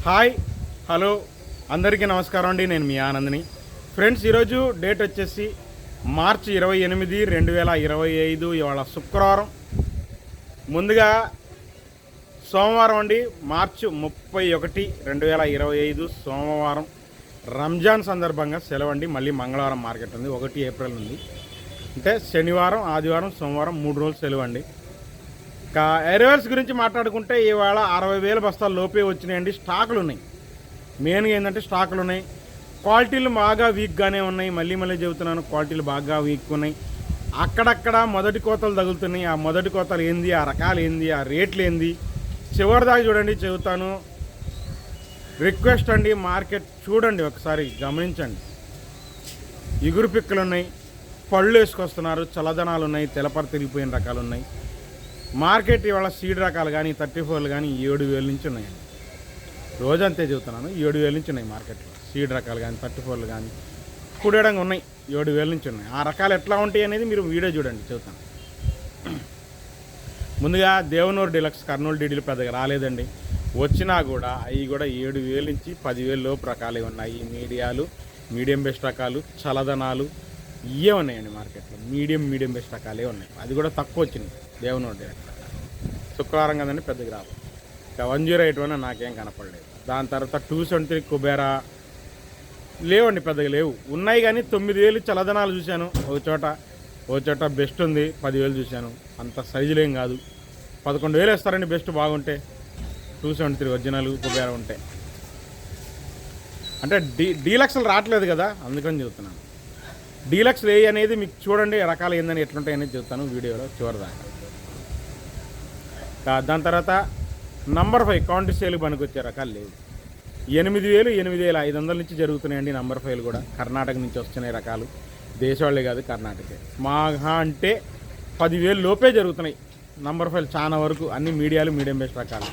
Hi hello అందరికీ నమస్కారం అండి. నేను మీ ఆనంద్ని. ఫ్రెండ్స్, ఈరోజు డేట్ వచ్చేసి మార్చి 28, 2025. ఇవాళ శుక్రవారం. ముందుగా సోమవారం అండి, మార్చి 31, 2025 సోమవారం. రంజాన్ సందర్భంగా సెలవు అండి. మళ్ళీ మంగళవారం మార్కెట్ ఉంది, 1 ఏప్రిల్ ఉంది. అంటే శనివారం, ఆదివారం, సోమవారం 3 రోజులు సెలవు అండి. ఇంకా ఎయిర్వేల్స్ గురించి మాట్లాడుకుంటే ఇవాళ 60,000 బస్తాల లోపే వచ్చినాయండి. స్టాకులు ఉన్నాయి. మెయిన్గా ఏంటంటే స్టాకులు ఉన్నాయి. క్వాలిటీలు బాగా వీక్గానే ఉన్నాయి. మళ్ళీ చెబుతున్నాను, క్వాలిటీలు బాగా వీక్ ఉన్నాయి. అక్కడక్కడ మొదటి కోతలు తగులుతున్నాయి. ఆ మొదటి కోతలు ఏంది, ఆ రకాలు ఏంది, ఆ రేట్లు ఏంది, చివరిదాకా చూడండి, చెబుతాను. రిక్వెస్ట్ అండి, మార్కెట్ చూడండి, ఒకసారి గమనించండి. ఇగురు పిక్కలు ఉన్నాయి, పళ్ళు వేసుకొస్తున్నారు, చల్లదనాలు ఉన్నాయి, తెలపర తిరిగిపోయిన రకాలు ఉన్నాయి. మార్కెట్ ఇవాళ సీడ్ రకాలు కానీ 34లు కానీ 7,000 నుంచి ఉన్నాయండి. రోజంతే చెబుతున్నాను, 7,000 నుంచి ఉన్నాయి మార్కెట్లో. సీడ్ రకాలు కానీ 34లు కానీ కుడేడంగా ఉన్నాయి, 7,000 నుంచి ఉన్నాయి. ఆ రకాలు ఎట్లా ఉంటాయి అనేది మీరు వీడియో చూడండి, చెబుతాను. ముందుగా దేవనూరు డీలక్స్ కర్నూలు డీడీలు పెద్దగా రాలేదండి. వచ్చినా కూడా అవి కూడా 7,000 నుంచి 10,000 లోపు రకాలే ఉన్నాయి. మీడియాలు, మీడియం బెస్ట్ రకాలు, చలదనాలు ఇవే ఉన్నాయండి మార్కెట్లో. మీడియం బెస్ట్ రకాలే ఉన్నాయి. అది కూడా తక్కువ వచ్చింది దేవనూరు డీలక్స్. శుక్రవారం కదండి, పెద్దగా రావు. ఇంకా 108 నాకేం కనపడలేదు. దాని తర్వాత 273 కుబేరా లేవండి, పెద్దగా లేవు. ఉన్నాయి కానీ 9,000 చలదనాలు చూశాను. ఓ చోట బెస్ట్ ఉంది, 10,000 చూశాను. అంత సైజులేం కాదు. 11,000 వేస్తారండి బెస్ట్ బాగుంటే. 273 ఒరిజినల్ కుబేరా ఉంటే. అంటే డీలక్స్లు రావట్లేదు కదా, అందుకని చెబుతున్నాను. డీలక్స్లు ఏ అనేది మీకు చూడండి, రకాలు ఏందని ఎట్లుంటాయి అనేది చెబుతాను వీడియోలో చివరిదాకా. దాని తర్వాత నంబర్ 5 కౌంటర్ సేల్ పనికొచ్చే రకాలు లేవు. 8,000, 8,500 నుంచి జరుగుతున్నాయండి నంబర్ 5 కూడా. కర్ణాటక నుంచి వస్తున్నాయి రకాలు, దేశవాళ్ళే కాదు, కర్ణాటకే. మాగా అంటే 10,000 లోపే జరుగుతున్నాయి నంబర్ 5 చాలా వరకు. అన్ని మీడియాలు, మీడియం బెస్ట్ రకాలు.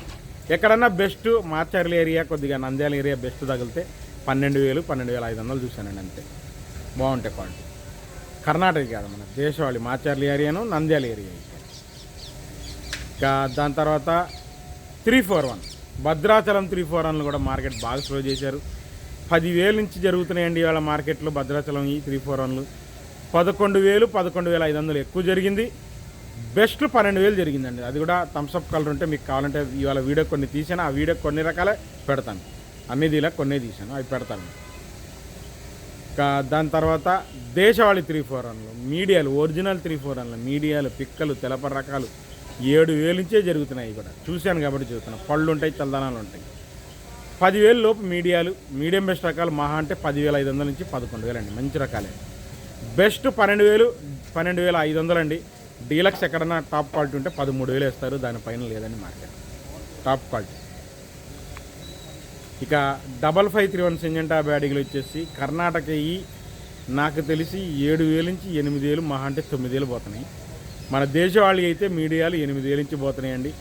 ఎక్కడన్నా బెస్ట్ మార్చర్ల ఏరియా, కొద్దిగా నంద్యాల ఏరియా బెస్ట్ తగిలితే 12,000, 12,500 చూశానండి, అంతే. బాగుంటాయి క్వాలిటీ. కర్ణాటక కాదు, మన దేశవాళి మార్చర్ల ఏరియాను, నంద్యాల ఏరియా. ఇంకా దాని తర్వాత 341 భద్రాచలం 341 కూడా మార్కెట్ బాగా స్లో చేశారు. 10,000 నుంచి జరుగుతున్నాయండి ఇవాళ మార్కెట్లో భద్రాచలం ఈ 341లు. 11,000, 11,500 ఎక్కువ జరిగింది. బెస్ట్ 12,000 జరిగిందండి. అది కూడా థమ్స్అప్ కలర్ ఉంటే మీకు కావాలంటే ఇవాళ వీడియో కొన్ని తీసాను. ఆ వీడియో కొన్ని రకాలే పెడతాను, అన్ని దీలా కొన్ని తీసాను, అవి పెడతాను. ఇంకా దాని తర్వాత దేశవాళి 341లు మీడియాలు, ఒరిజినల్ 341లు మీడియాలు, పిక్కలు, తెలపర రకాలు 7,000 నుంచే జరుగుతున్నాయి కూడా. చూశాను కాబట్టి చెబుతున్నాను. పళ్ళు ఉంటాయి, చల్లదనాలు ఉంటాయి. 10,000 లోపు మీడియాలు, మీడియం బెస్ట్ రకాలు మహా అంటే 10,500 నుంచి 11,000 అండి. మంచి రకాలే. బెస్ట్ 12,000, 12,500 అండి. డీలక్స్ ఎక్కడన్నా టాప్ క్వాలిటీ ఉంటే 13,000 వేస్తారు, దానిపైన లేదండి మార్కెట్ టాప్ క్వాలిటీ. ఇక 5531 సింజంటా బ్యాడీలు వచ్చేసి కర్ణాటక నాకు తెలిసి 7,000 నుంచి 8,000, మహా అంటే 9,000 పోతున్నాయి. మన దేశవాళీ అయితే మీడియాలు 8,000 నుంచి పోతున్నాయండి.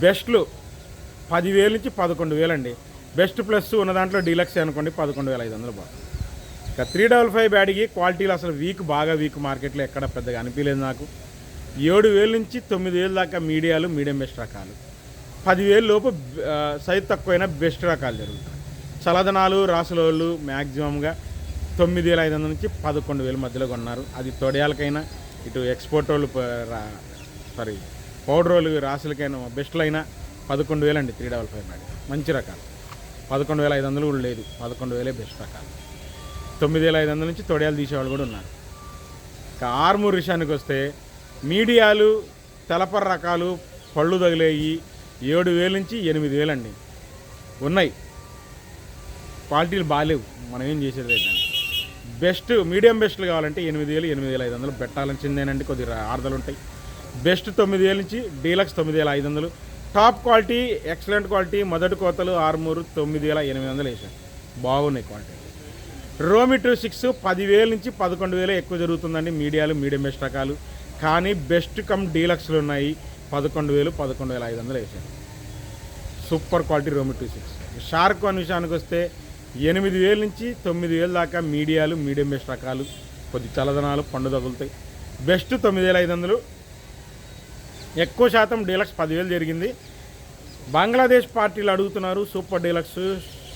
బెస్ట్లు 10,000 నుంచి 11,000 అండి. బెస్ట్ ప్లస్ ఉన్న దాంట్లో డీలక్స్ అనుకోండి 11,500 పోతుంది. ఇక 355 బ్యాడీకి క్వాలిటీలు అసలు బాగా వీక్ మార్కెట్లో ఎక్కడ పెద్దగా అనిపించలేదు నాకు. 7,000 నుంచి 9,000 దాకా మీడియాలు, మీడియం బెస్ట్ రకాలు. 10,000 లోపు సైజు తక్కువైన బెస్ట్ రకాలు జరుగుతాయి. చలదనాలు, రాసులోళ్ళు మ్యాక్సిమంగా 9,500 నుంచి 11,000 మధ్యలో కొన్నారు. అది తొడయాలకైనా, ఇటు ఎక్స్పోర్ట్ వాళ్ళు పౌడర్ వాళ్ళు రాసులకైనా బెస్ట్లు అయినా 11,000 అండి. 355 బ్యాడీ మంచి రకాలు. 11,500 కూడా లేదు, 11,000 బెస్ట్ రకాలు. 9,500 నుంచి తొడయాలు తీసేవాళ్ళు కూడా ఉన్నారు. ఇక ఆర్మూర్ విషయానికి వస్తే మీడియాలు, తెలపర రకాలు, పళ్ళు తగిలేయి 7,000 నుంచి 8,000 అండి ఉన్నాయి. క్వాలిటీలు బాగాలేవు, మనం ఏం చేసేది లేదండి. బెస్ట్ మీడియం బెస్ట్లు కావాలంటే 8,000, 8,500 పెట్టాల్సిందేనండి. కొద్దిగా ఆర్డర్లు ఉంటాయి. బెస్ట్ 9,000 నుంచి deluxe 9,500. Top quality, excellent quality, మొదటి కోతలు ఆర్మూరు 9,800 వేసాను. బాగున్నాయి క్వాలిటీ. రోమి 26 10,000 నుంచి 11,000 ఎక్కువ జరుగుతుందండి. మీడియాలు, మీడియం బెస్ట్ రకాలు. కానీ బెస్ట్ కమ్ డీలక్స్లు ఉన్నాయి. 11,000, 11,500 వేసాను. సూపర్ క్వాలిటీ రోమి 26. షార్క్ వన్ విషయానికి వస్తే 8,000 నుంచి 9,000 దాకా మీడియాలు, మీడియం బెస్ట్ రకాలు. కొద్ది చలదనాలు, పండు తగులుతాయి. బెస్ట్ 9,500. ఎక్కువ శాతం డీలక్స్ 10,000 జరిగింది. బంగ్లాదేశ్ పార్టీలు అడుగుతున్నారు సూపర్ డీలక్స్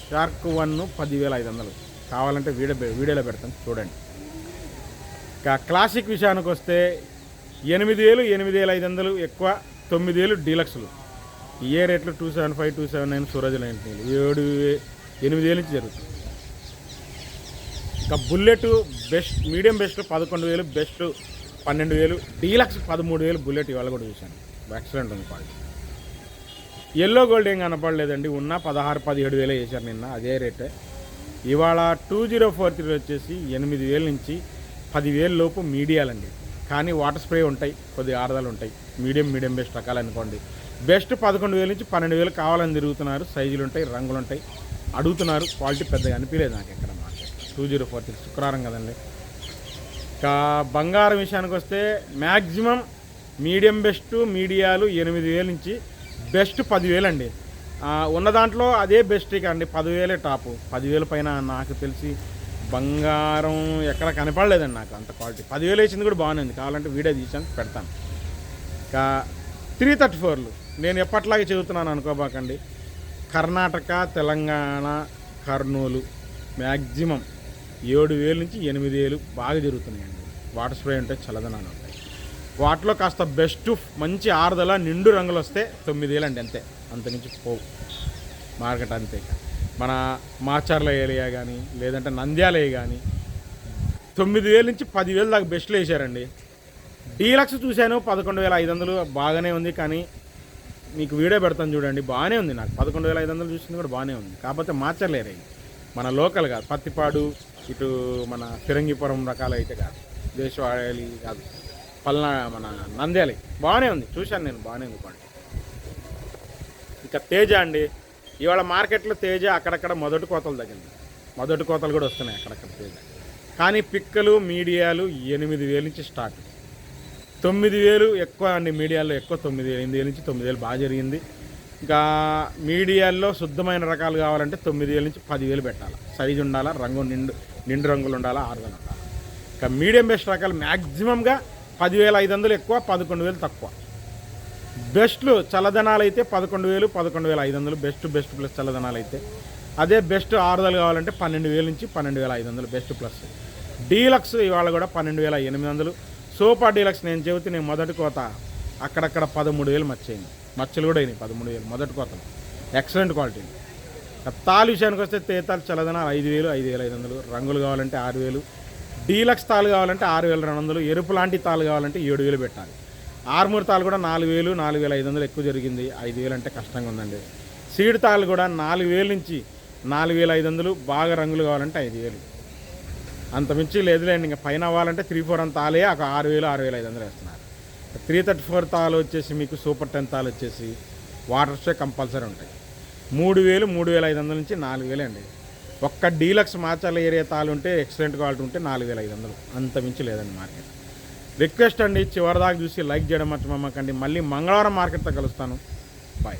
షార్క్ 1 10,500. కావాలంటే వీడియోలో పెడతాను చూడండి. ఇక క్లాసిక్ విషయానికి వస్తే 8,000 8,500 ఎక్కువ, 9,000 డీలక్స్లు. ఏ రేట్లు 275 279 సూరజ్ లైన్ 8,000 నుంచి జరుగుతుంది. ఇక bullet best medium best 11,000, best 12,000, deluxe 13,000 bullet ఇవాళ కూడా చూశాను. ఎక్సలెంట్ ఉంది క్వాలిటీ. ఎల్లో గోల్డ్ ఏం కనపడలేదండి, ఉన్న 16,000-17,000 వేశారు నిన్న, అదే రేటే. ఇవాళ 2043 వచ్చేసి 8,000 నుంచి 10,000 లోపు మీడియాలండి. కానీ వాటర్ స్ప్రే ఉంటాయి, కొద్దిగా ఆర్డర్లు ఉంటాయి. మీడియం బెస్ట్ రకాలు అనుకోండి. బెస్ట్ 11,000 నుంచి 12,000 కావాలని తిరుగుతున్నారు. సైజులు ఉంటాయి, రంగులు ఉంటాయి, అడుగుతున్నారు. క్వాలిటీ పెద్దగా అనిపించలేదు నాకు ఎక్కడ మార్కెట్. 2043 శుక్రవారం కదండి. ఇంకా బంగారం విషయానికి వస్తే మ్యాక్సిమం మీడియం బెస్ట్ మీడియాలు 8,000 నుంచి బెస్ట్ 10,000 అండి. ఉన్న దాంట్లో అదే బెస్ట్ అండి, 10,000 టాపు. 10,000 పైన నాకు తెలిసి బంగారం ఎక్కడ కనపడలేదండి నాకు అంత క్వాలిటీ. 10,000 వేసింది కూడా బాగానే ఉంది, కావాలంటే వీడియో తీసాను పెడతాను. ఇంకా 334లు నేను ఎప్పట్లాగే చెబుతున్నాను అనుకోబాకండి. కర్ణాటక, తెలంగాణ, కర్నూలు మ్యాక్సిమం 7,000 నుంచి 8,000 బాగా జరుగుతున్నాయండి. వాటర్ స్ప్రే ఉంటే చల్లదనాలు ఉంటాయి. వాటిలో కాస్త బెస్ట్ మంచి ఆరుదల నిండు రంగులు వస్తే 9,000 అండి, అంతే. అంత నుంచి పోవు మార్కెట్ అంతే. మన మాచర్ల ఏరియా కానీ లేదంటే నంద్యాల కానీ 9,000 నుంచి 10,000 దాకా బెస్ట్లు వేసారండి. డీలక్స్ చూశాను 11,500 బాగానే ఉంది. కానీ మీకు వీడియో పెడతాను చూడండి, బాగానే ఉంది. నాకు 11,500 చూసింది కూడా బాగానే ఉంది. కాకపోతే మాచర్ల ఏరియా మన లోకల్ కాదు, పత్తిపాడు ఇటు మన ఫిరంగిపురం రకాలు అయితే కాదు, దేశవాళి కాదు, మన నంద్యాల బాగానే ఉంది. చూశాను నేను, బాగానే ఉంది క్వాలిటీ. ఇక తేజ అండి, ఇవాళ మార్కెట్లో తేజ అక్కడక్కడ మొదటి కోతలు తగ్గింది. మొదటి కోతలు కూడా వస్తున్నాయి అక్కడక్కడ తేజ. కానీ పిక్కలు మీడియాలు 8,000 నుంచి స్టార్ట్. 9,000 ఎక్కువ అండి, మీడియాల్లో ఎక్కువ 9,000, 8,000 నుంచి 9,000 బాగా జరిగింది. ఇంకా మీడియాల్లో శుద్ధమైన రకాలు కావాలంటే 9,000 నుంచి 10,000 పెట్టాలి. సైజు ఉండాలా, రంగు నిండు రంగులు ఉండాలా, ఆరుదల ఉండాలి. ఇంకా మీడియం బెస్ట్ రకాలు మ్యాక్సిమంగా 10,500 ఎక్కువ, 11,000 తక్కువ. బెస్ట్లు చల్లదనాలు అయితే 11,000 11,500 బెస్ట్ ప్లస్ చల్లదనాలు అయితే. అదే బెస్ట్ ఆరుదలు కావాలంటే 12,000 నుంచి 12,500 బెస్ట్ ప్లస్. డీలక్స్ ఇవాళ కూడా 12,800. సూపర్ డీలక్స్ నేను చెబితే నేను మొదటి కోత అక్కడక్కడ 13,000 మచ్చయింది. మచ్చలు కూడా అయినాయి 13,000 మొదటి కోతలు. Excellent quality. తాలు విషయానికి వస్తే తేతాలు చల్లదనాలు 5,000 5,500. రంగులు కావాలంటే 6,000. డీలక్స్ తాలు కావాలంటే 6,200. ఎరుపు లాంటి తాలు కావాలంటే 7,000 పెట్టాలి. ఆర్మూర్ తాలు కూడా 4,000 4,500 ఎక్కువ జరిగింది. 5,000 అంటే కష్టంగా ఉందండి. సీడ్ తాలు కూడా 4,000 నుంచి 4,500. బాగా రంగులు కావాలంటే 5,000. అంత మించి లేదులేండి. ఇంకా పైన అవ్వాలంటే 3-4 అంత తాలే 6,000 6,500 వేస్తున్నారు. 334 తాలు వచ్చేసి మీకు సూపర్ 10 తాలు వచ్చేసి వాటర్ స్ప్రే కంపల్సరీ ఉంటాయి. 3,000 3,500 నుంచి 4,000 అండి. ఒక్క డీలక్స్ మాచర్ల ఏరియా తాలు ఉంటే ఎక్సలెంట్ క్వాలిటీ ఉంటే 4,500. అంత మించి లేదండి మార్కెట్. రిక్వెస్ట్ అండి, చివరిదాకా చూసి లైక్ చేయడం మర్చిపోమాకండి. మళ్ళీ మంగళవారం మార్కెట్తో కలుస్తాను. బాయ్.